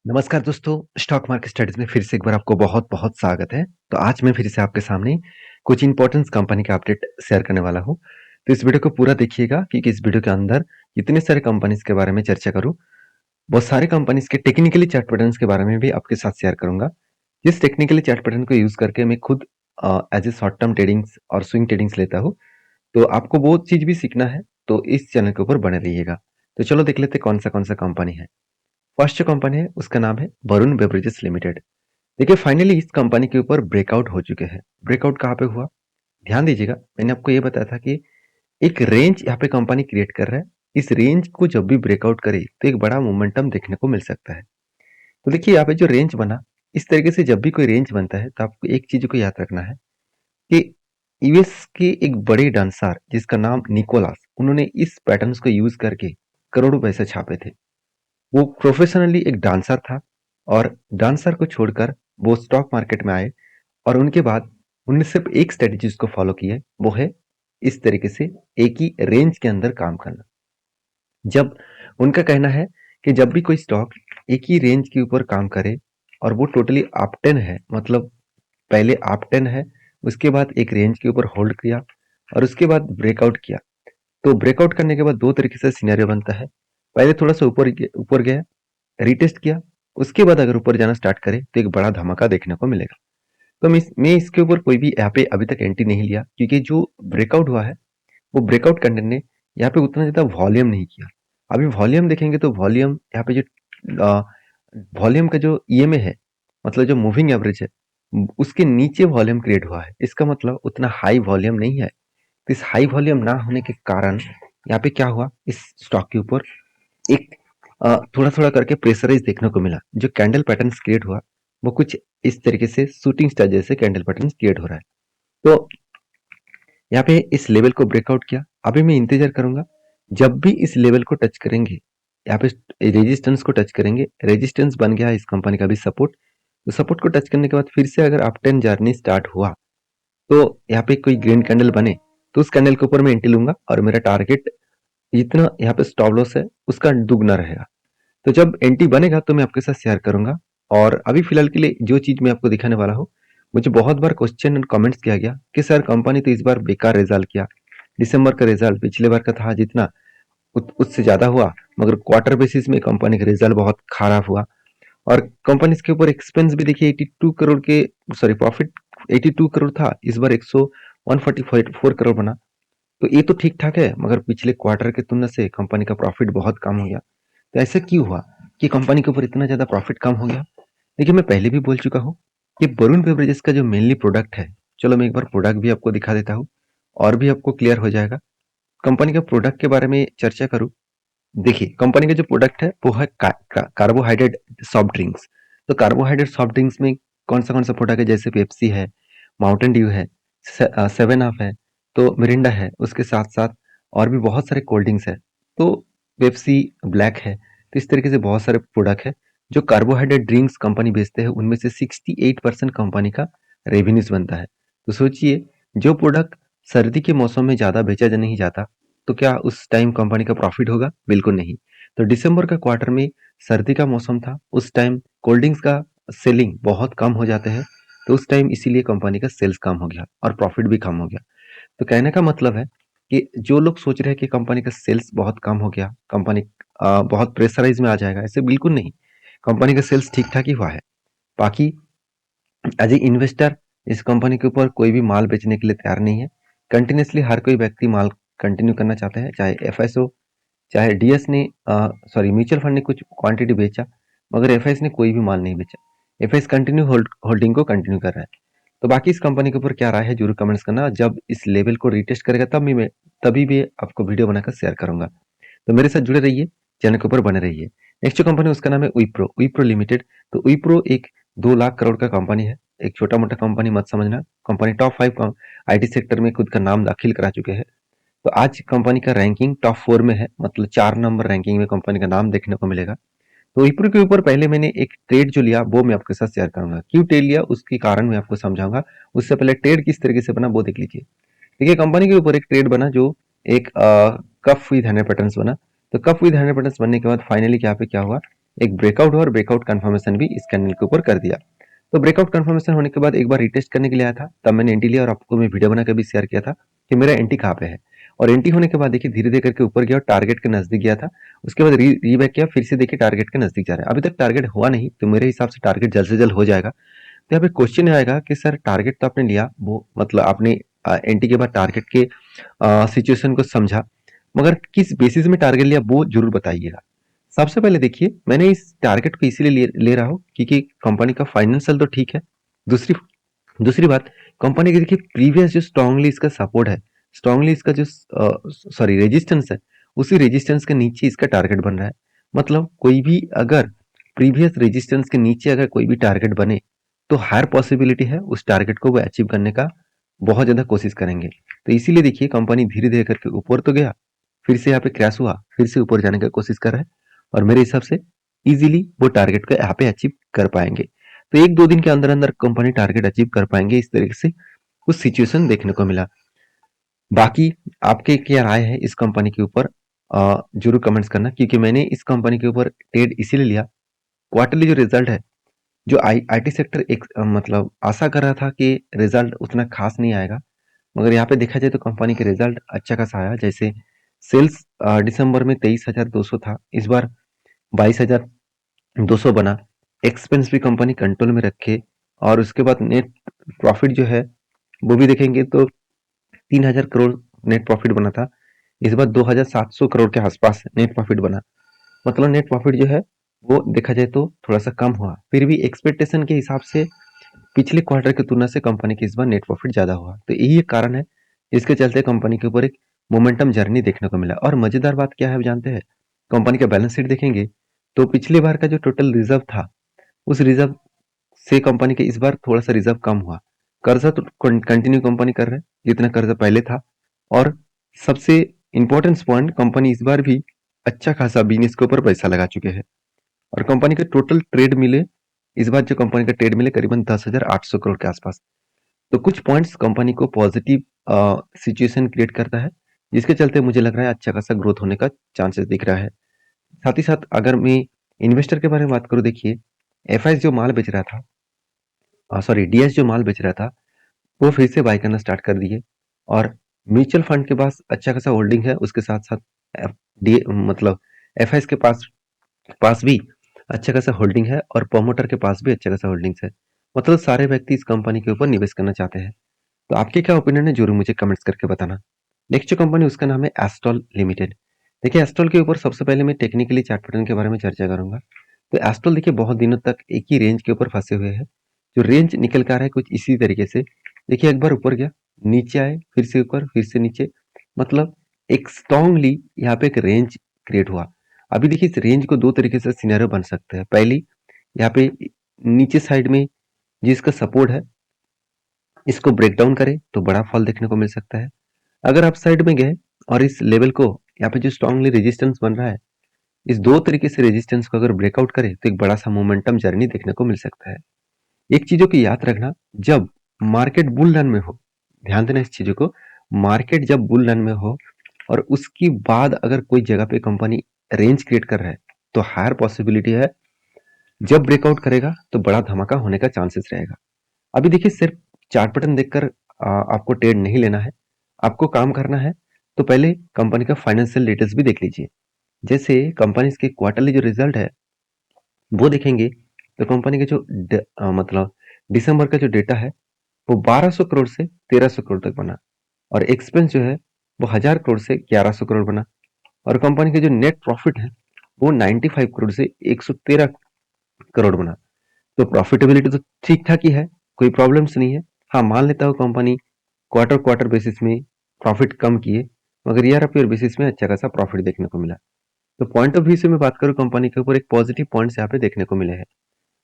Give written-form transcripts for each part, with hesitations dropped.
नमस्कार दोस्तों, stock market studies में फिर से एक बार आपको बहुत-बहुत स्वागत है। तो आज मैं फिर से आपके सामने कुछ इम्पोर्टेंट कंपनी का अपडेट शेयर करने वाला हूँ। तो इस वीडियो को पूरा देखिएगा क्योंकि इस वीडियो के अंदर इतने सारे कंपनीज के बारे में चर्चा करूँ। बहुत सारे कंपनीज के टेक्निकली चार्ट पैटर्न्स के बारे में भी आपके साथ शेयर करूँगा। जिस टेक्निकली चार्ट पैटर्न को यूज़ करके मैं खुद as a short term tradings और स्विंग ट्रेडिंग्स लेता हूँ। तो आपको वो चीज़ भी सीखना है, तो इस चैनल के ऊपर बने रहिएगा। तो चलो देख लेते हैं कौन-सा कंपनी है। फर्स्ट जो कंपनी है उसका नाम है वरुण बेवरेजेस लिमिटेड। देखिए फाइनली इस कंपनी के ऊपर ब्रेकआउट हो चुके हैं। ब्रेकआउट कहाँ पे हुआ? ध्यान दीजिएगा, मैंने आपको ये बताया था कि एक रेंज यहाँ पे कंपनी क्रिएट कर रहा है। इस रेंज को जब भी ब्रेकआउट करे तो एक बड़ा मोमेंटम देखने को मिल सकता है। तो देखिए यहाँ पे जो रेंज बना, इस तरीके से जब भी कोई रेंज बनता है तो आपको एक चीज को याद रखना है कि यूएस के एक बड़े डांसर जिसका नाम निकोलास, उन्होंने इस पैटर्न्स को यूज करके करोड़ों पैसे छापे थे। वो प्रोफेशनली एक डांसर था और डांसर को छोड़कर वो स्टॉक मार्केट में आए और उनके बाद उन्होंने सिर्फ एक स्ट्रेटेजी को फॉलो की है, वो है इस तरीके से एक ही रेंज के अंदर काम करना। जब उनका कहना है कि जब भी कोई स्टॉक एक ही रेंज के ऊपर काम करे और वो टोटली अपटेन है, मतलब पहले अपटेन है, उसके बाद एक रेंज के ऊपर होल्ड किया और उसके बाद ब्रेकआउट किया। तो ब्रेकआउट करने के बाद दो तरीके से सिनेरियो बनता है। पहले थोड़ा सा ऊपर गया, रीटेस्ट किया, उसके बाद अगर ऊपर जाना स्टार्ट करे तो एक बड़ा धमाका देखने को मिलेगा। तो मैं इसके ऊपर कोई भी यहाँ पे अभी तक एंट्री नहीं लिया क्योंकि जो ब्रेकआउट हुआ है वो ब्रेकआउट करने ने यहाँ पे उतना ज़्यादा वॉल्यूम नहीं किया। अभी वॉल्यूम देखेंगे तो वॉल्यूम यहाँ पे जो वॉल्यूम का जो ईएमए है, मतलब जो मूविंग एवरेज है, उसके नीचे वॉल्यूम क्रिएट हुआ है। इसका मतलब उतना हाई वॉल्यूम नहीं है। तो इस हाई वॉल्यूम ना होने के कारण यहाँ पे क्या हुआ, इस स्टॉक के ऊपर एक थोड़ा थोड़ा करके प्रेशराइज देखने को मिला। जो कैंडल पैटर्न्स क्रिएट हुआ वो कुछ इस तरीके से शूटिंग स्टार जैसे कैंडल पैटर्न्स क्रिएट हो रहा है। तो यहाँ पे इस लेवल को ब्रेकआउट किया। अभी मैं इंतजार करूंगा जब भी इस लेवल को टच करेंगे, यहाँ पे रेजिस्टेंस को टच करेंगे, रेजिस्टेंस बन गया इस कंपनी का भी सपोर्ट। तो सपोर्ट को टच करने के बाद फिर से अगर अपटेन जर्नी स्टार्ट हुआ तो यहाँ पे कोई ग्रीन कैंडल बने तो उस कैंडल के ऊपर मैं एंट्री लूंगा और मेरा टारगेट जितना यहाँ पे स्टॉप लॉस है उसका दुगना रहेगा। तो जब एंटी बनेगा तो मैं आपके साथ शेयर करूंगा। और अभी फिलहाल के लिए जो चीज मैं आपको दिखाने वाला हूँ, मुझे बहुत बार क्वेश्चन एंड कमेंट्स किया गया कि सर कंपनी तो इस बार बेकार रिजल्ट किया, दिसंबर का रिजल्ट पिछले बार का था जितना उससे ज्यादा हुआ, मगर क्वार्टर बेसिस में कंपनी का रिजल्ट बहुत खराब हुआ। और कंपनी के ऊपर एक्सपेंस भी देखिए 82 करोड़ के, सॉरी प्रॉफिट 82 करोड़ था, इस बार 144 करोड़ बना। तो ये तो ठीक ठाक है, मगर पिछले क्वार्टर के तुलना से कंपनी का प्रॉफिट बहुत कम हो गया। तो ऐसा क्यों हुआ कि कंपनी के ऊपर इतना ज्यादा प्रॉफिट कम हो गया? देखिए मैं पहले भी बोल चुका हूँ कि वरुण बेवरेजेस का जो मेनली प्रोडक्ट है, चलो मैं एक बार प्रोडक्ट भी आपको दिखा देता हूँ और भी आपको क्लियर हो जाएगा। कंपनी के प्रोडक्ट के बारे में चर्चा करूँ, देखिए कंपनी का जो प्रोडक्ट है वो है कार्बोहाइड्रेट सॉफ्ट ड्रिंक्स। तो कार्बोहाइड्रेट सॉफ्ट ड्रिंक्स में कौन सा प्रोडक्ट है, जैसे पेप्सी है, माउंटेन ड्यू है, सेवन अप है, तो मिरिंडा है, उसके साथ साथ और भी बहुत सारे कोल्ड ड्रिंक्स है। तो पेप्सी ब्लैक है। तो इस तरीके से बहुत सारे प्रोडक्ट है जो कार्बोहाइड्रेट ड्रिंक्स कंपनी बेचते हैं, उनमें से 68% कंपनी का रेवेन्यूज बनता है। तो सोचिए, जो प्रोडक्ट सर्दी के मौसम में ज्यादा बेचा नहीं जाता, तो क्या उस टाइम कंपनी का प्रॉफिट होगा? बिल्कुल नहीं। तो दिसंबर का क्वार्टर में सर्दी का मौसम था, उस टाइम कोल्ड ड्रिंक्स का सेलिंग बहुत कम हो जाते हैं। तो उस टाइम इसीलिए कंपनी का सेल्स कम हो गया और प्रॉफिट भी कम हो गया। तो कहने का मतलब है कि जो लोग सोच रहे हैं कि कंपनी का सेल्स बहुत कम हो गया, कंपनी बहुत प्रेशराइज में आ जाएगा, ऐसे बिल्कुल नहीं। कंपनी का सेल्स ठीक ठाक ही हुआ है। बाकी एज ए इन्वेस्टर इस कंपनी के ऊपर कोई भी माल बेचने के लिए तैयार नहीं है। कंटिन्यूसली हर कोई व्यक्ति माल कंटिन्यू करना चाहता है, चाहे एफएस हो, चाहे डीएस ने, सॉरी म्यूचुअल फंड ने कुछ क्वांटिटी बेचा, मगर एफएस ने कोई भी माल नहीं बेचा। एफएस कंटिन्यू होल्डिंग को कंटिन्यू कर रहा है। तो बाकी इस कंपनी के ऊपर क्या राय है जरूर कमेंट्स करना। जब इस लेवल को रिटेस्ट करेगा तभी भी आपको वीडियो बनाकर शेयर करूंगा। तो मेरे साथ जुड़े रहिए, चैनल के ऊपर बने रहिए। नेक्स्ट जो कंपनी उसका नाम है विप्रो लिमिटेड। तो विप्रो एक 2 लाख करोड़ का कंपनी है। एक छोटा मोटा कंपनी मत समझना, कंपनी टॉप 5 आईटी सेक्टर में खुद का नाम दाखिल करा चुके हैं। तो आज कंपनी का रैंकिंग टॉप 4 में है, मतलब 4 नंबर रैंकिंग में कंपनी का नाम देखने को मिलेगा। तो विप्रो के ऊपर पहले मैंने एक ट्रेड जो लिया वो मैं आपके साथ शेयर करूंगा। क्यों ट्रेड लिया उसके कारण मैं आपको समझाऊंगा। उससे पहले ट्रेड किस तरीके से बना वो देख लीजिए। देखिए कंपनी के ऊपर एक ट्रेड बना जो एक कफ विद 100 पैटर्न्स बना। तो कफ विद 100 पैटर्न्स बनने के बाद फाइनली यहाँ पे क्या हुआ, एक ब्रेकआउट हुआ और ब्रेकआउट कंफर्मेशन भी इस कैंडल के ऊपर कर दिया। तो ब्रेकआउट कंफर्मेशन होने के बाद एक बार रिटेस्ट करने के लिए आया था, तब मैंने एंट्री लिया और आपको मैं वीडियो बना के भी शेयर किया था कि मेरा एंट्री कहाँ पे है। और एंट्री होने के बाद देखिए धीरे धीरे करके ऊपर गया और टारगेट के नजदीक गया था। उसके बाद रीबैक किया, फिर से देखिए टारगेट के नजदीक जा रहा है। अभी तक टारगेट हुआ नहीं, तो मेरे हिसाब से टारगेट जल्द से जल्द हो जाएगा। तो यहाँ पे क्वेश्चन आएगा कि सर टारगेट तो आपने लिया, वो मतलब आपने एंट्री के बाद टारगेट के सिचुएशन को समझा, मगर किस बेसिस में टारगेट लिया वो जरूर बताइएगा। सबसे पहले देखिए मैंने इस टारगेट को इसीलिए ले रहा हूँ क्योंकि कंपनी का फाइनेंशियल तो ठीक है। दूसरी दूसरी बात, कंपनी की देखिए प्रीवियस जो स्ट्रांगली इसका सपोर्ट है, स्ट्रांगली इसका जो सॉरी रेजिस्टेंस है, उसी रेजिस्टेंस के नीचे इसका टारगेट बन रहा है। मतलब कोई भी अगर प्रीवियस रेजिस्टेंस के नीचे अगर कोई भी टारगेट बने तो हायर पॉसिबिलिटी है उस टारगेट को वो अचीव करने का बहुत ज्यादा कोशिश करेंगे। तो इसीलिए देखिए कंपनी धीरे धीरे करके ऊपर तो गया, फिर से यहाँ पे क्रैश हुआ, फिर से ऊपर जाने की कोशिश कर रहा है और मेरे हिसाब से इजीली वो टारगेट को यहाँ पे अचीव कर पाएंगे। तो एक दो दिन के अंदर अंदर कंपनी टारगेट अचीव कर पाएंगे, इस तरीके से कुछ सिचुएशन देखने को मिला। बाकी आपके क्या राय है इस कंपनी के ऊपर जरूर कमेंट्स करना, क्योंकि मैंने इस कंपनी के ऊपर ट्रेड इसीलिए लिया। क्वार्टरली जो रिजल्ट है, जो आईटी सेक्टर एक मतलब आशा कर रहा था कि रिजल्ट उतना खास नहीं आएगा, मगर यहाँ पे देखा जाए तो कंपनी के रिजल्ट अच्छा खासा आया। जैसे सेल्स दिसंबर में 23,200 था, इस बार 22,200 बना। एक्सपेंस भी कंपनी कंट्रोल में रखे और उसके बाद नेट प्रॉफिट जो है वो भी देखेंगे तो 3,000 करोड़ नेट प्रॉफिट बना था, इस बार 2,700 करोड़ के आसपास नेट प्रॉफिट बना। मतलब नेट प्रॉफिट जो है वो देखा जाए तो थोड़ा सा कम हुआ, फिर भी एक्सपेक्टेशन के हिसाब से पिछले क्वार्टर की तुलना से कंपनी की इस बार नेट प्रॉफिट ज्यादा हुआ। तो यही एक कारण है जिसके चलते कंपनी के ऊपर एक मोमेंटम जर्नी देखने को मिला। और मजेदार बात क्या है आप जानते हैं, कंपनी का बैलेंस शीट देखेंगे तो पिछली बार का जो टोटल रिजर्व था, उस रिजर्व से कंपनी के इस बार थोड़ा सा रिजर्व कम हुआ। कर्जा तो कंटिन्यू कंपनी कर रहा है जितना कर्जा पहले था। और सबसे इंपॉर्टेंट पॉइंट, कंपनी इस बार भी अच्छा खासा बिजनेस के ऊपर पैसा लगा चुके हैं। और कंपनी के टोटल ट्रेड मिले, इस बार जो कंपनी का ट्रेड मिले करीबन 10,800 करोड़ के आसपास। तो कुछ पॉइंट्स कंपनी को पॉजिटिव सिचुएशन क्रिएट करता है, जिसके चलते मुझे लग रहा है अच्छा खासा ग्रोथ होने का चांसेस दिख रहा है। साथ ही साथ अगर मैं इन्वेस्टर के बारे में बात करूं, देखिए एफआईएस जो माल बेच रहा था, सॉरी डीएस जो माल बेच रहा था, वो फिर से बाय करना स्टार्ट कर दिए। और म्यूचुअल फंड के पास अच्छा खासा होल्डिंग है, उसके साथ साथ डी मतलब एफआईएस के पास पास भी अच्छा खासा होल्डिंग है और प्रोमोटर के पास भी अच्छा खासा होल्डिंग्स है। मतलब सारे व्यक्ति इस कंपनी के ऊपर निवेश करना चाहते हैं। तो आपके क्या ओपिनियन है जरूर मुझे कमेंट्स करके बताना। नेक्स्ट जो कंपनी उसका नाम है एस्ट्रल लिमिटेड। देखिए एस्ट्रल के ऊपर सबसे पहले मैं टेक्निकली चार्ट पैटर्न के बारे में चर्चा करूंगा। तो एस्ट्रल देखिए बहुत दिनों तक एक ही रेंज के ऊपर फंसे हुए हैं, जो रेंज निकल कर आ रहा है कुछ इसी तरीके से। देखिए एक बार ऊपर गया, नीचे आए, फिर से ऊपर, फिर से नीचे, मतलब एक स्ट्रांगली यहाँ पे एक रेंज क्रिएट हुआ। अभी देखिए इस रेंज को दो तरीके से सिनेरियो बन सकते हैं। पहली, यहाँ पे नीचे साइड में जिसका सपोर्ट है इसको ब्रेक डाउन करे तो बड़ा फॉल देखने को मिल सकता है। अगर आप साइड में गए और इस लेवल को, यहाँ पे जो स्ट्रांगली रेजिस्टेंस बन रहा है, इस दो तरीके से रेजिस्टेंस को अगर ब्रेकआउट करे तो एक बड़ा सा मोमेंटम जर्नी देखने को मिल सकता है। एक चीजों की याद रखना, जब मार्केट बुल रन में हो, ध्यान देना इस चीजों को, मार्केट जब बुल रन में हो और उसके बाद अगर कोई जगह पे कंपनी रेंज क्रिएट कर रहा है, तो हायर पॉसिबिलिटी है जब ब्रेकआउट करेगा तो बड़ा धमाका होने का चांसेस रहेगा। अभी देखिए सिर्फ चार्ट पैटर्न देखकर आपको ट्रेड नहीं लेना है, आपको काम करना है। तो पहले कंपनी का फाइनेंशियल डिटेल्स भी देख लीजिए। जैसे कंपनी के क्वार्टरली जो रिजल्ट है वो देखेंगे तो कंपनी के जो मतलब दिसंबर का जो डेटा है वो 1200 करोड़ से 1300 करोड़ तक बना। और एक्सपेंस जो है वो 1000 करोड़ से 1100 करोड़ बना। और कंपनी के जो नेट प्रॉफिट है वो 95 करोड़ से 113 करोड़ बना। तो प्रॉफिटेबिलिटी तो ठीक ठाक ही है, कोई प्रॉब्लम्स नहीं है। हाँ, मान लेता हूँ कंपनी क्वार्टर क्वार्टर बेसिस में प्रॉफिट कम किए, मगर ईयर ऑफ ईयर बेसिस में अच्छा खासा प्रॉफिट देखने को मिला। तो पॉइंट ऑफ व्यू से मैं बात करूँ कंपनी के ऊपर, एक पॉजिटिव पॉइंट्स यहाँ पे देखने को मिले हैं।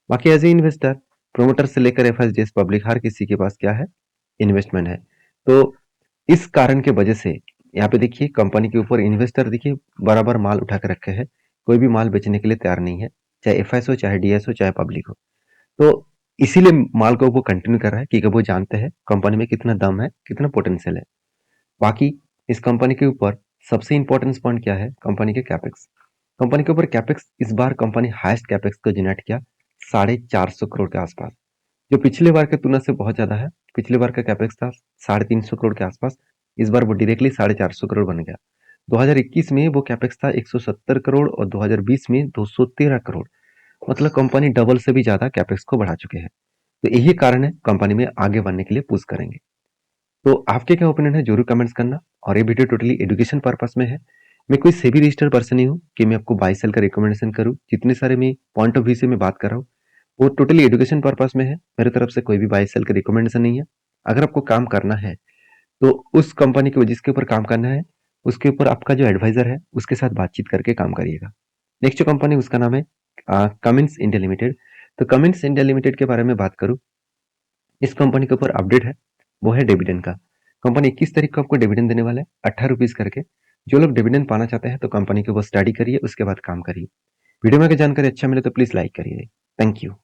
बाकी एज ए इन्वेस्टर, प्रोमोटर से लेकर एफएसडीएस पब्लिक, हर किसी के पास क्या है, इन्वेस्टमेंट है। तो इस कारण के वजह से यहाँ पे देखिए कंपनी के ऊपर इन्वेस्टर देखिए बराबर माल उठा के रखे हैं, कोई भी माल बेचने के लिए तैयार नहीं है, चाहे एफएस हो, चाहे डीएस हो, चाहे पब्लिक हो। तो इसीलिए माल को वो कंटिन्यू कर रहा है क्योंकि वो जानते हैं कंपनी में कितना दम है, कितना पोटेंशियल है। बाकी इस कंपनी के ऊपर सबसे इंपॉर्टेंट पॉइंट क्या है, कंपनी के कैपेक्स। कंपनी के ऊपर कैपेक्स इस बार कंपनी हाईएस्ट कैपेक्स को जनरेट किया 450 करोड़ के आसपास, जो पिछले बार की तुलना से बहुत ज्यादा है। पिछले बार का कैपेक्स था 350 करोड़ के आसपास, इस बार वो डायरेक्टली 450 करोड़ बन गया। 2021 में वो कैपेक्स था 170 करोड़ और 2020 में 213 करोड़, मतलब कंपनी डबल से भी ज्यादा कैपेक्स को बढ़ा चुके हैं। तो यही कारण है कंपनी में आगे बढ़ने के लिए पुश करेंगे। तो आपके क्या ओपिनियन है जरूर कमेंट्स करना। और ये वीडियो टोटली एजुकेशन पर्पस में है। मैं कोई सेबी रजिस्टर्ड पर्सन नहीं हूँ कि मैं आपको बाई सेल का रिकमेंडेशन करूँ। जितने सारे मैं पॉइंट ऑफ व्यू से मैं बात कर रहा हूँ वो टोटली एजुकेशन पर्पस में है। मेरे तरफ से कोई भी बाई सेल का रिकमेंडेशन नहीं है। अगर आपको काम करना है तो उस कंपनी के जिसके ऊपर काम करना है उसके ऊपर आपका जो एडवाइजर है उसके साथ बातचीत करके काम करिएगा। नेक्स्ट जो कंपनी उसका नाम है कमिंस इंडिया लिमिटेड। तो कमिंस इंडिया लिमिटेड के बारे में बात करूँ, इस कंपनी के ऊपर अपडेट है वो है डिविडेंड का। कंपनी 21 तारीख को आपको डिविडेंड देने वाला है 18 रुपीज करके। जो लोग डिविडेंड पाना चाहते हैं तो कंपनी के ऊपर स्टडी करिए, उसके बाद काम करिए। वीडियो में अगर जानकारी अच्छा मिले तो प्लीज लाइक करिए। Thank you.